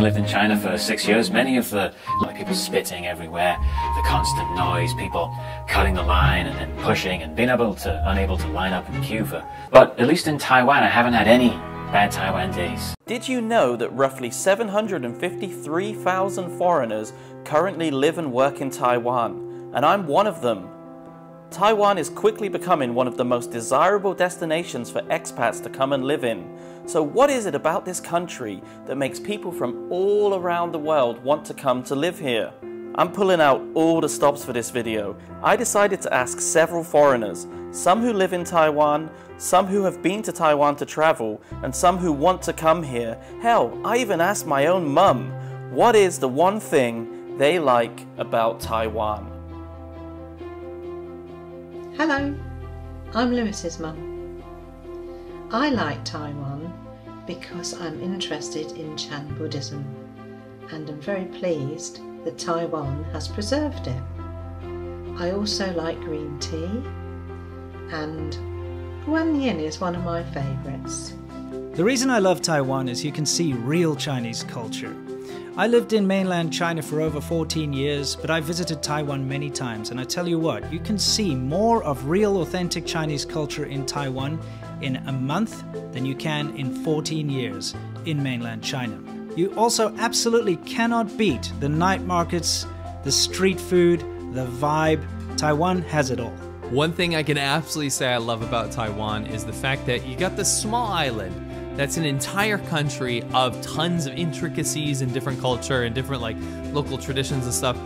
Lived in China for 6 years. Many of the people spitting everywhere, the constant noise, people cutting the line and then pushing and being unable to line up in queue for. But at least in Taiwan, I haven't had any bad Taiwan days. Did you know that roughly 753,000 foreigners currently live and work in Taiwan? And I'm one of them. Taiwan is quickly becoming one of the most desirable destinations for expats to come and live in. So what is it about this country that makes people from all around the world want to come to live here? I'm pulling out all the stops for this video. I decided to ask several foreigners, some who live in Taiwan, some who have been to Taiwan to travel, and some who want to come here. Hell, I even asked my own mum, what is the one thing they like about Taiwan? Hello, I'm Lewis's mum. I like Taiwan because I'm interested in Chan Buddhism and am very pleased that Taiwan has preserved it. I also like green tea, and Guan Yin is one of my favourites. The reason I love Taiwan is you can see real Chinese culture. I lived in mainland China for over 14 years, but I visited Taiwan many times, and I tell you what, you can see more of real authentic Chinese culture in Taiwan in a month than you can in 14 years in mainland China. You also absolutely cannot beat the night markets, the street food, the vibe. Taiwan has it all. One thing I can absolutely say I love about Taiwan is the fact that you got this small island that's an entire country of tons of intricacies and different culture and different local traditions and stuff.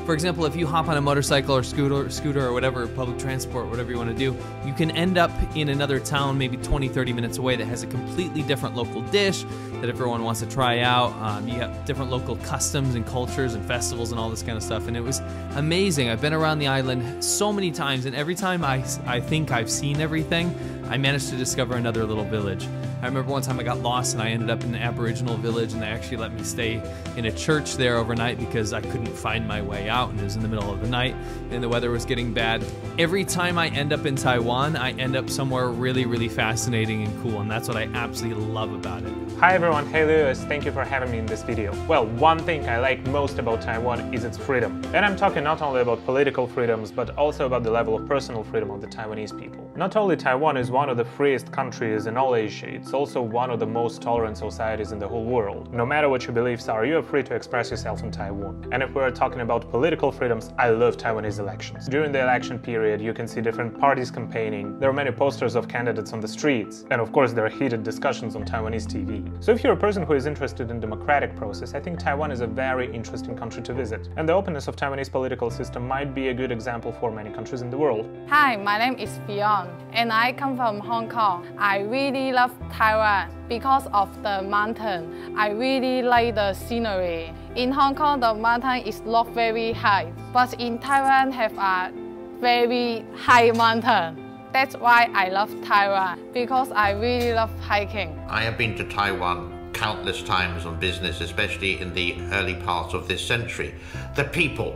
For example, if you hop on a motorcycle or scooter or whatever, public transport, whatever you want to do, you can end up in another town maybe 20-30 minutes away that has a completely different local dish that everyone wants to try out. You got different local customs and cultures and festivals and all this kind of stuff, and it was amazing. I've been around the island so many times, and every time I think I've seen everything, I managed to discover another little village. I remember one time I got lost and I ended up in an Aboriginal village, and they actually let me stay in a church there overnight because I couldn't find my way out, and it was in the middle of the night and the weather was getting bad. Every time I end up in Taiwan, I end up somewhere really, really fascinating and cool, and that's what I absolutely love about it. Hi everyone, hey Lewis, thank you for having me in this video. Well, one thing I like most about Taiwan is its freedom. And I'm talking not only about political freedoms, but also about the level of personal freedom of the Taiwanese people. Not only Taiwan is one of the freest countries in all Asia, it's also one of the most tolerant societies in the whole world. No matter what your beliefs are, you are free to express yourself in Taiwan. And if we're talking about political freedoms, I love Taiwanese elections. During the election period, you can see different parties campaigning. There are many posters of candidates on the streets. And of course, there are heated discussions on Taiwanese TV. So if you're a person who is interested in democratic process, I think Taiwan is a very interesting country to visit. And the openness of Taiwanese political system might be a good example for many countries in the world. Hi, my name is Fion, and I come from Hong Kong. I really love Taiwan because of the mountain. I really like the scenery. In Hong Kong, the mountain is not very high, but in Taiwan have a very high mountain. That's why I love Taiwan, because I really love hiking. I have been to Taiwan countless times on business, especially in the early part of this century. The people.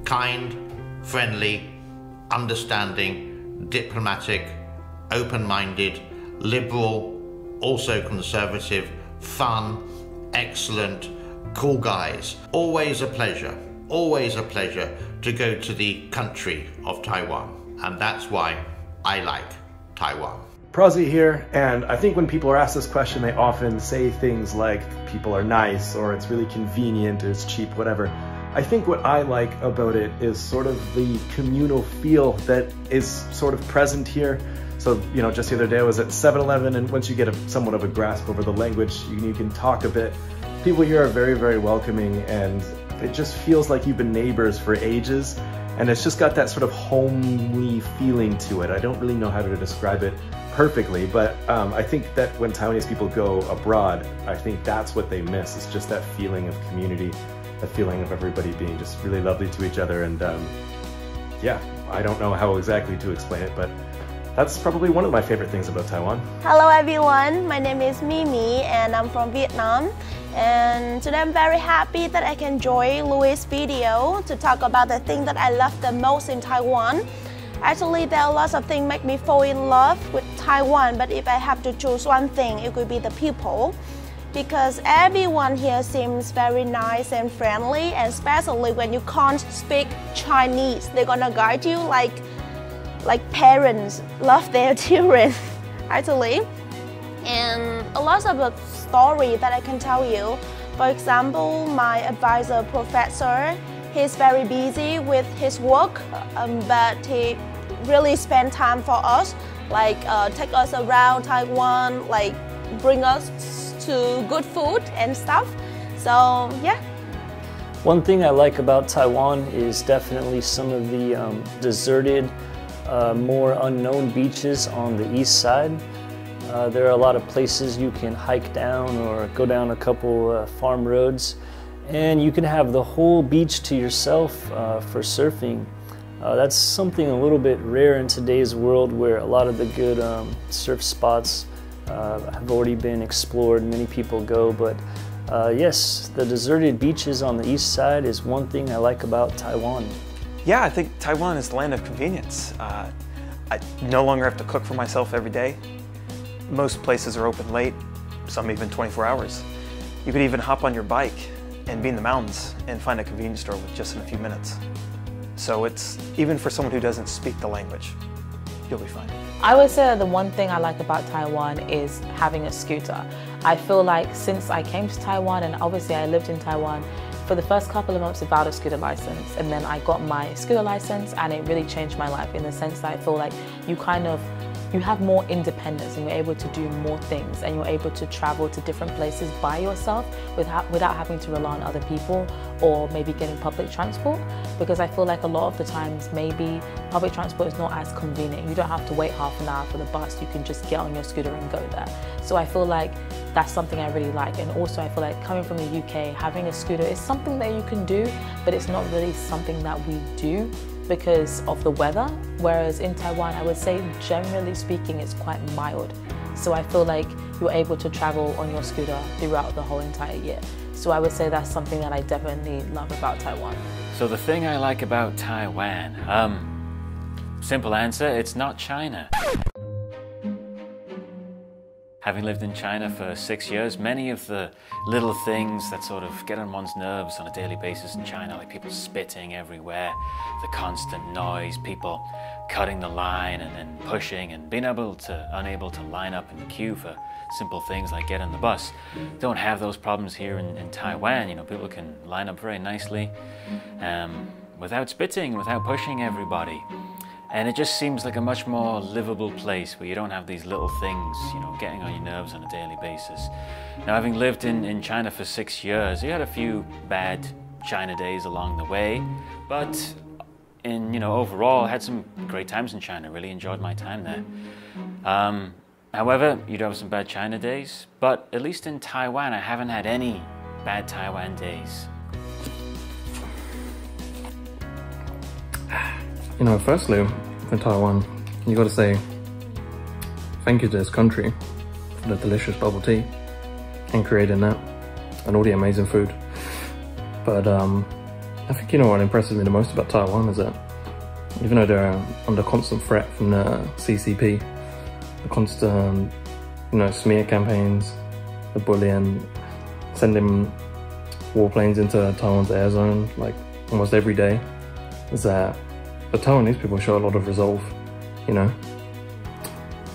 Kind, friendly, understanding, diplomatic, open-minded, liberal, also conservative, fun, excellent, cool guys. Always a pleasure to go to the country of Taiwan. And that's why I like Taiwan. Prazi here, and I think when people are asked this question, they often say things like people are nice, or it's really convenient, or it's cheap, whatever. I think what I like about it is sort of the communal feel that is sort of present here. So, you know, just the other day I was at 7-Eleven, and once you get somewhat of a grasp over the language, you can talk a bit. People here are very, very welcoming, and it just feels like you've been neighbors for ages. And it's just got that sort of homely feeling to it. I don't really know how to describe it perfectly, but I think that when Taiwanese people go abroad, I think that's what they miss. It's just that feeling of community, the feeling of everybody being just really lovely to each other. And yeah, I don't know how exactly to explain it, but that's probably one of my favorite things about Taiwan. Hello everyone, my name is Mimi and I'm from Vietnam. And today I'm very happy that I can join Louis' video to talk about the thing that I love the most in Taiwan. Actually, there are lots of things make me fall in love with Taiwan, but if I have to choose one thing, it would be the people. because everyone here seems very nice and friendly, and especially when you can't speak Chinese, they're gonna guide you like parents love their children, actually. And a lot of the story that I can tell you. For example, my advisor professor, he's very busy with his work, but he really spent time for us, like take us around Taiwan, like bring us to good food and stuff. So yeah. One thing I like about Taiwan is definitely some of the deserted, more unknown beaches on the east side. There are a lot of places you can hike down or go down a couple farm roads, and you can have the whole beach to yourself for surfing. That's something a little bit rare in today's world, where a lot of the good surf spots have already been explored. Many people go, but yes, the deserted beaches on the east side is one thing I like about Taiwan. Yeah, I think Taiwan is the land of convenience. I no longer have to cook for myself every day. Most places are open late, some even 24 hours. You could even hop on your bike and be in the mountains and find a convenience store with just in a few minutes. So it's, even for someone who doesn't speak the language, you'll be fine. I would say that the one thing I like about Taiwan is having a scooter. I feel like since I came to Taiwan, and obviously I lived in Taiwan for the first couple of months without a scooter license, and then I got my scooter license, and it really changed my life in the sense that I feel like you have more independence and you're able to do more things, and you're able to travel to different places by yourself without having to rely on other people or maybe getting public transport, because I feel like a lot of the times maybe public transport is not as convenient. You don't have to wait half an hour for the bus, you can just get on your scooter and go there. So I feel like that's something I really like. And also I feel like coming from the UK, having a scooter is something that you can do, but it's not really something that we do because of the weather, whereas in Taiwan I would say generally speaking it's quite mild. So I feel like you're able to travel on your scooter throughout the whole entire year. So I would say that's something that I definitely love about Taiwan. So the thing I like about Taiwan, simple answer, it's not China. Having lived in China for 6 years, many of the little things that sort of get on one's nerves on a daily basis in China, like people spitting everywhere, the constant noise, people cutting the line and pushing and being unable to line up in the queue for simple things like getting the bus. Don't have those problems here in Taiwan. You know, people can line up very nicely without spitting, without pushing everybody. And it just seems like a much more livable place where you don't have these little things, you know, getting on your nerves on a daily basis. Now, having lived in China for 6 years, we had a few bad China days along the way, but overall, I had some great times in China. Really enjoyed my time there. However, you do have some bad China days, but at least in Taiwan, I haven't had any bad Taiwan days. You know, firstly, in Taiwan, you got to say thank you to this country for the delicious bubble tea and creating that and all the amazing food. But I think, you know, what impresses me the most about Taiwan is that even though they're under constant threat from the CCP, the constant, you know, smear campaigns, the bullying, sending warplanes into Taiwan's air zone like almost every day, is that the Taiwanese people show a lot of resolve. You know,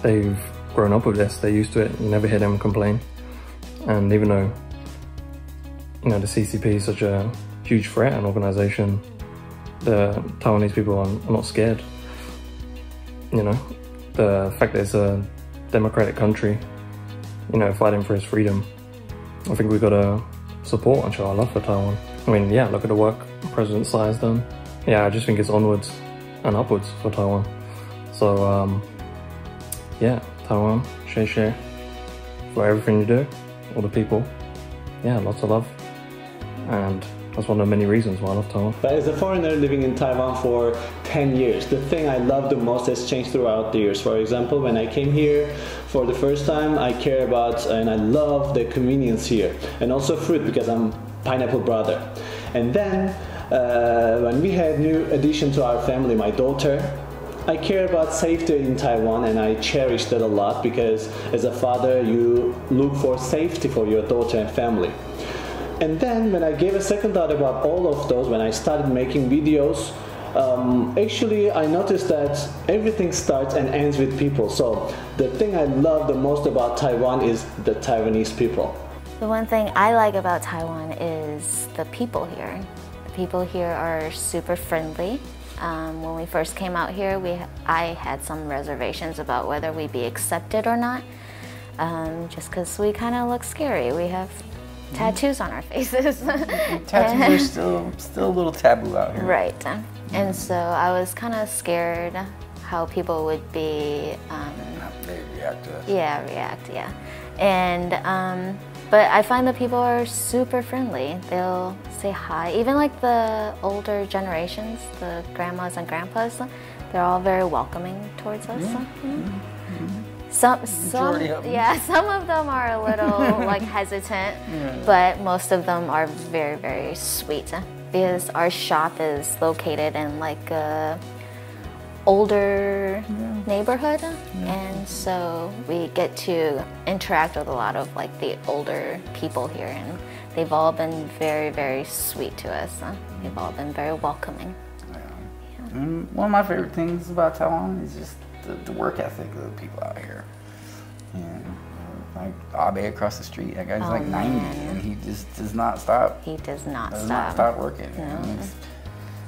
they've grown up with this, they're used to it, you never hear them complain. And even though, you know, the CCP is such a huge threat and organization, the Taiwanese people are not scared. You know, the fact that it's a democratic country, you know, fighting for its freedom, I think we've got to support and show our love for Taiwan. I mean, yeah, look at the work President Tsai has done. Yeah, I just think it's onwards and upwards for Taiwan. So, yeah, Taiwan, share for everything you do, all the people. Yeah, lots of love. And that's one of the many reasons why I love Taiwan. But as a foreigner living in Taiwan for 10 years, the thing I love the most has changed throughout the years. For example, when I came here for the first time, I care about and I love the convenience here. And also fruit, because I'm pineapple brother. And then, when we had new addition to our family, my daughter, I care about safety in Taiwan, and I cherish that a lot because as a father, you look for safety for your daughter and family. And then when I gave a second thought about all of those, when I started making videos, actually I noticed that everything starts and ends with people. So the thing I love the most about Taiwan is the Taiwanese people. The one thing I like about Taiwan is the people here. The people here are super friendly. When we first came out here, I had some reservations about whether we'd be accepted or not, just because we kind of look scary. We have tattoos on our faces. Tattoos are still a little taboo out here. Right. And so I was kind of scared how people would be... how they react to us. Yeah, yeah. And, but I find that people are super friendly. They'll say hi. Even like the older generations, the grandmas and grandpas, they're all very welcoming towards us. Some of them are a little like hesitant, but most of them are very, very sweet. Because our shop is located in like a older neighborhood, and so we get to interact with a lot of like the older people here, and they've all been very, very sweet to us. They've all been very welcoming. And one of my favorite things about Taiwan is just the work ethic of the people out here. And like Abe across the street, that guy's like 90, and he just does not stop. He does not stop working. No.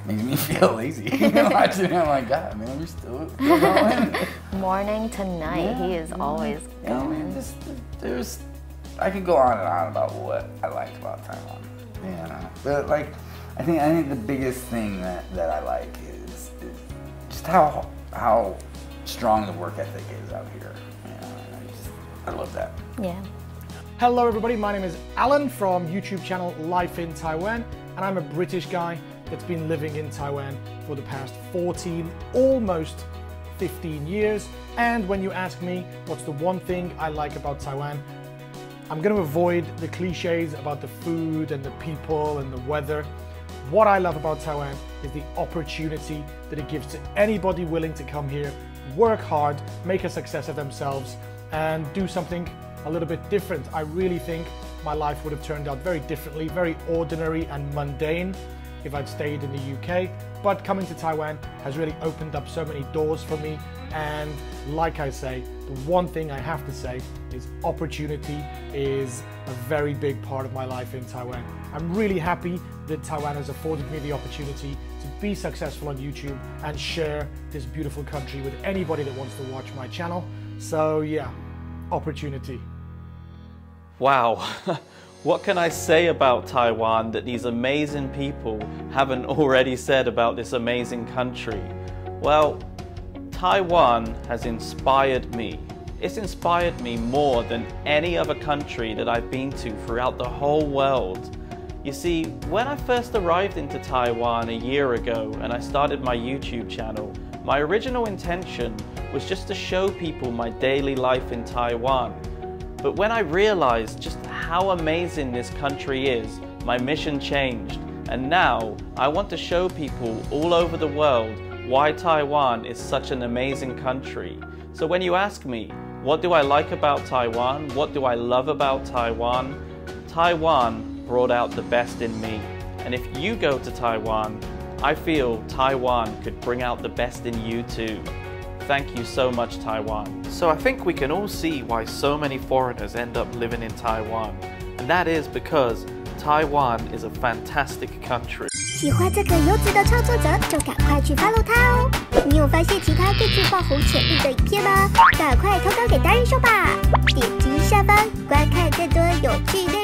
Makes me feel lazy. Watching him, I'm like, God, man, you're still going. Morning to night, he is always going. I could go on and on about what I like about Taiwan. But like, I think the biggest thing that I like is just how strong the work ethic is out here. I love that. Yeah. Hello everybody, my name is Alan from YouTube channel Life in Taiwan, and I'm a British guy that's been living in Taiwan for the past 14, almost 15 years. And when you ask me what's the one thing I like about Taiwan, I'm going to avoid the cliches about the food and the people and the weather. What I love about Taiwan is the opportunity that it gives to anybody willing to come here, work hard, make a success of themselves, and do something a little bit different. I really think my life would have turned out very differently, very ordinary and mundane if I'd stayed in the UK. But coming to Taiwan has really opened up so many doors for me. And like I say, the one thing I have to say is opportunity is a very big part of my life in Taiwan. I'm really happy that Taiwan has afforded me the opportunity to be successful on YouTube and share this beautiful country with anybody that wants to watch my channel. So yeah, opportunity. Wow. What can I say about Taiwan that these amazing people haven't already said about this amazing country? Well, Taiwan has inspired me. It's inspired me more than any other country that I've been to throughout the whole world. You see, when I first arrived into Taiwan a year ago and I started my YouTube channel, my original intention was just to show people my daily life in Taiwan. But when I realized just how amazing this country is, my mission changed. And now I want to show people all over the world why Taiwan is such an amazing country. So when you ask me, what do I like about Taiwan? What do I love about Taiwan? Taiwan brought out the best in me. And if you go to Taiwan, I feel Taiwan could bring out the best in you too. Thank you so much, Taiwan. So I think we can all see why so many foreigners end up living in Taiwan. And that is because Taiwan is a fantastic country. 喜欢这个优质的创作者，就赶快去 follow 他哦！你有发现其他更具爆红潜力的影片吗？赶快投稿给达人秀吧！点击下方观看更多有趣的